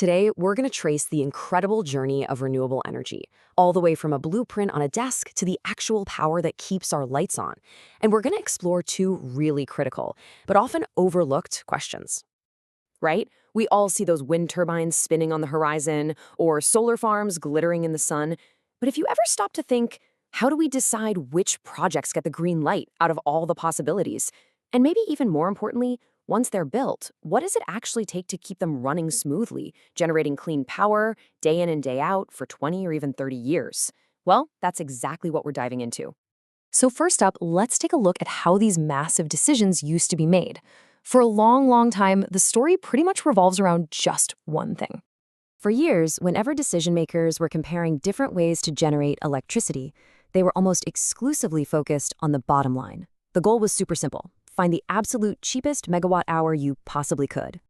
Today, we're going to trace the incredible journey of renewable energy, all the way from a blueprint on a desk to the actual power that keeps our lights on. And we're going to explore two really critical, but often overlooked questions. Right? We all see those wind turbines spinning on the horizon or solar farms glittering in the sun. But if you ever stop to think, how do we decide which projects get the green light out of all the possibilities? And maybe even more importantly, once they're built, what does it actually take to keep them running smoothly, generating clean power day in and day out for 20 or even 30 years? Well, that's exactly what we're diving into. So first up, let's take a look at how these massive decisions used to be made. For a long, long time, the story pretty much revolves around just one thing. For years, whenever decision makers were comparing different ways to generate electricity, they were almost exclusively focused on the bottom line. The goal was super simple: find the absolute cheapest megawatt hour you possibly could.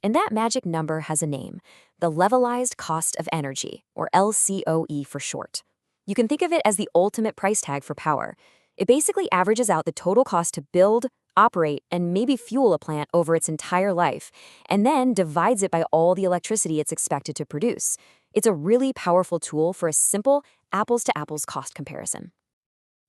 And that magic number has a name: the Levelised Cost of Energy, or LCOE for short. You can think of it as the ultimate price tag for power. It basically averages out the total cost to build, operate, and maybe fuel a plant over its entire life, and then divides it by all the electricity it's expected to produce. It's a really powerful tool for a simple apples-to-apples cost comparison.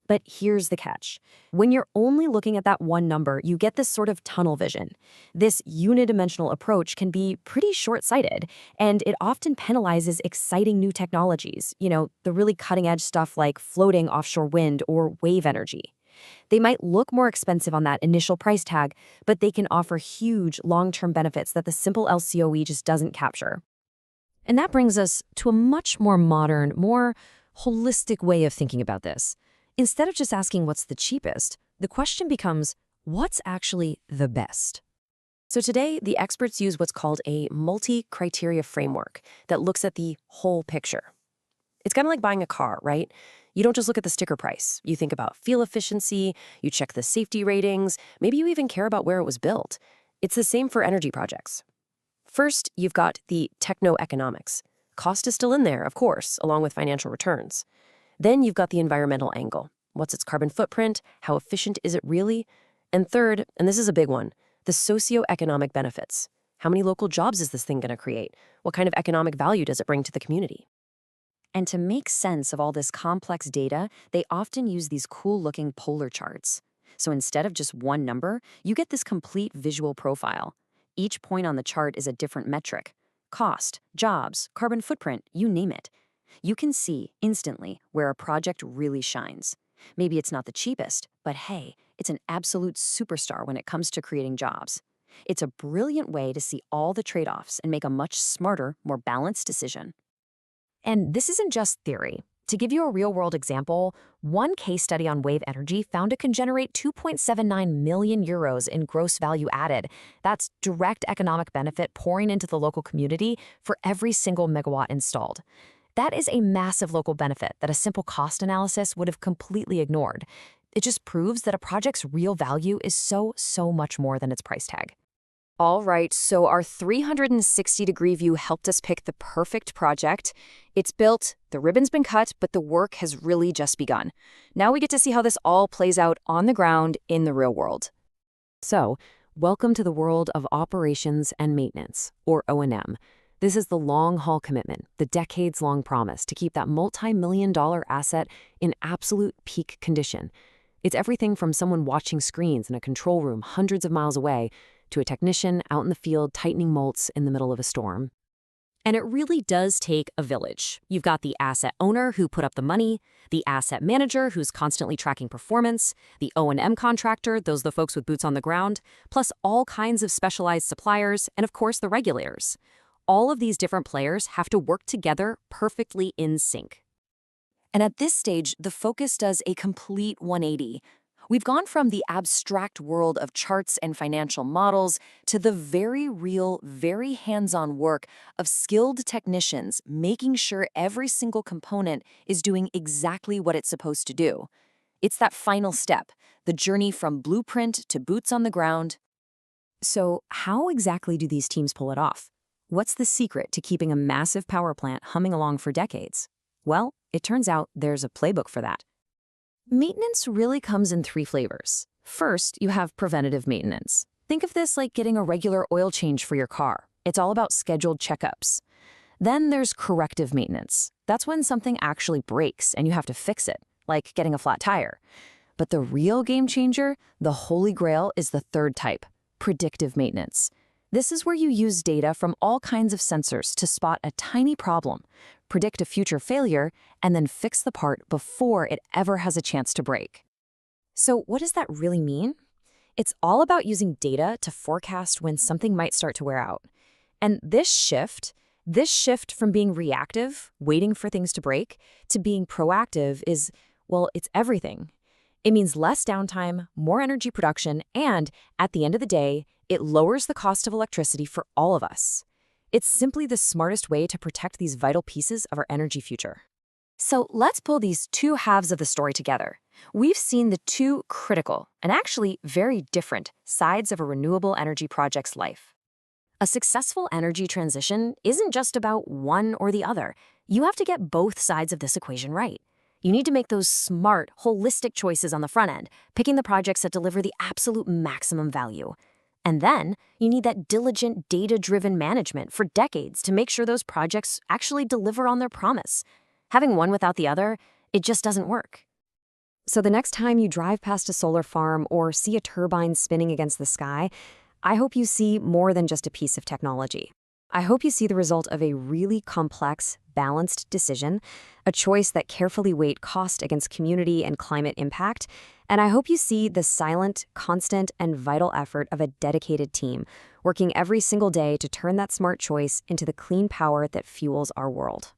But here's the catch. When you're only looking at that one number, you get this sort of tunnel vision. This unidimensional approach can be pretty short-sighted, and it often penalizes exciting new technologies, the really cutting-edge stuff like floating offshore wind or wave energy. They might look more expensive on that initial price tag, but they can offer huge long-term benefits that the simple LCOE just doesn't capture. And that brings us to a much more modern, more holistic way of thinking about this. Instead of just asking what's the cheapest, the question becomes, what's actually the best? So today, the experts use what's called a multi-criteria framework that looks at the whole picture. It's kind of like buying a car, right? You don't just look at the sticker price. You think about fuel efficiency, you check the safety ratings, maybe you even care about where it was built. It's the same for energy projects. First, you've got the techno-economics. Cost is still in there, of course, along with financial returns. Then you've got the environmental angle. What's its carbon footprint? How efficient is it really? And third, and this is a big one, the socio-economic benefits. How many local jobs is this thing going to create? What kind of economic value does it bring to the community? And to make sense of all this complex data, they often use these cool-looking polar charts. So instead of just one number, you get this complete visual profile. Each point on the chart is a different metric: cost, jobs, carbon footprint, you name it. You can see instantly where a project really shines. Maybe it's not the cheapest, but hey, it's an absolute superstar when it comes to creating jobs. It's a brilliant way to see all the trade-offs and make a much smarter, more balanced decision. And this isn't just theory. To give you a real-world example, one case study on wave energy found it can generate 2.79 million euros in gross value added. That's direct economic benefit pouring into the local community for every single megawatt installed. That is a massive local benefit that a simple cost analysis would have completely ignored. It just proves that a project's real value is so much more than its price tag. All right, so our 360-degree view helped us pick the perfect project. It's built, the ribbon's been cut, but the work has really just begun. Now we get to see how this all plays out on the ground in the real world. So, welcome to the world of operations and maintenance, or O&M. This is the long-haul commitment, the decades-long promise to keep that multi-million-dollar asset in absolute peak condition. It's everything from someone watching screens in a control room hundreds of miles away to a technician out in the field tightening bolts in the middle of a storm. And it really does take a village. You've got the asset owner who put up the money, the asset manager who's constantly tracking performance, the O&M contractor, those are the folks with boots on the ground, plus all kinds of specialized suppliers, and of course the regulators. All of these different players have to work together perfectly in sync. And at this stage, the focus does a complete 180. We've gone from the abstract world of charts and financial models to the very real, very hands-on work of skilled technicians making sure every single component is doing exactly what it's supposed to do. It's that final step, the journey from blueprint to boots on the ground. So how exactly do these teams pull it off? What's the secret to keeping a massive power plant humming along for decades? Well, it turns out there's a playbook for that. Maintenance really comes in three flavors. First, you have preventative maintenance. Think of this like getting a regular oil change for your car. It's all about scheduled checkups. Then there's corrective maintenance. That's when something actually breaks and you have to fix it, like getting a flat tire. But the real game changer, the holy grail, is the third type, predictive maintenance. This is where you use data from all kinds of sensors to spot a tiny problem, predict a future failure, and then fix the part before it ever has a chance to break. So what does that really mean? It's all about using data to forecast when something might start to wear out. And this shift from being reactive, waiting for things to break, to being proactive is, well, it's everything. It means less downtime, more energy production, and at the end of the day, it lowers the cost of electricity for all of us. It's simply the smartest way to protect these vital pieces of our energy future. So let's pull these two halves of the story together. We've seen the two critical, and actually very different, sides of a renewable energy project's life. A successful energy transition isn't just about one or the other. You have to get both sides of this equation right. You need to make those smart, holistic choices on the front end, picking the projects that deliver the absolute maximum value. And then you need that diligent, data-driven management for decades to make sure those projects actually deliver on their promise. Having one without the other, it just doesn't work. So the next time you drive past a solar farm or see a turbine spinning against the sky, I hope you see more than just a piece of technology. I hope you see the result of a really complex, balanced decision, a choice that carefully weighed cost against community and climate impact, and I hope you see the silent, constant, and vital effort of a dedicated team, working every single day to turn that smart choice into the clean power that fuels our world.